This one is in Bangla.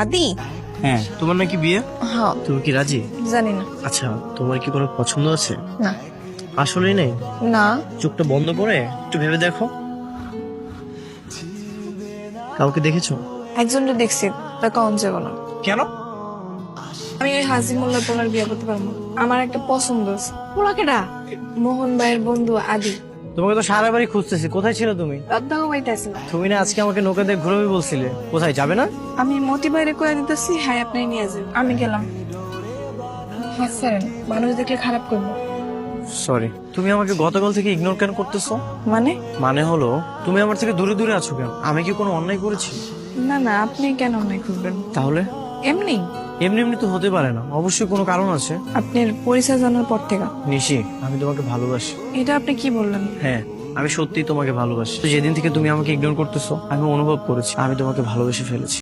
আদি? হ্যাঁ, তোমার নাকি বিয়ে? হ্যাঁ। তুমি কি রাজি? জানি না। আচ্ছা, তোমার কি কোনো পছন্দ আছে? না। আসলেই নেই? না। চোখটা বন্ধ করে একটু ভেবে দেখো। কাউকে দেখেছো? একজনটা দেখছি, তা কম যাবো না। কেন? আমি ওই হাজি মোল্লা পোলার বিয়ে করতে পারবো না। আমার একটা পছন্দ আছে। পোলা কেডা? মোহন ভাইয়ের বন্ধু আদি। তোমাকে তো সারা বাড়ি খুঁজতেছি, কোথায় ছিল তুমি? লদ্দাও বাড়িতে আছে না। তুমি না আজকে আমাকে নৌকা দিয়ে ঘুরবে বলছিলে, কোথায় যাবে না? আমি মতি বাইরে করে দিতেছি, হ্যাঁ আপনি নিয়ে যাবেন। আমি গেলাম। হাসছেন, মানুষ দেখলে খারাপ করবো। সরি। তুমি আমাকে গতকাল থেকে ইগনোর কেন করতেছো? মানে? মানে হলো তুমি আমার থেকে দূরে দূরে আছো কেন? আমি কি কোনো অন্যায় করেছি? না না, আপনি কেন অন্যায় করবেন? তাহলে এমনি এমনি এমনি তো হতে পারে না, অবশ্যই কোনো কারণ আছে। আপনার পরিচয় জানার পর থেকে। নিশি, আমি তোমাকে ভালোবাসি। এটা আপনি কি বললেন? হ্যাঁ, আমি সত্যিই তোমাকে ভালোবাসি। তো যেদিন থেকে তুমি আমাকে ইগনোর করতেছো, আমি অনুভব করেছি আমি তোমাকে ভালোবেসে ফেলেছি।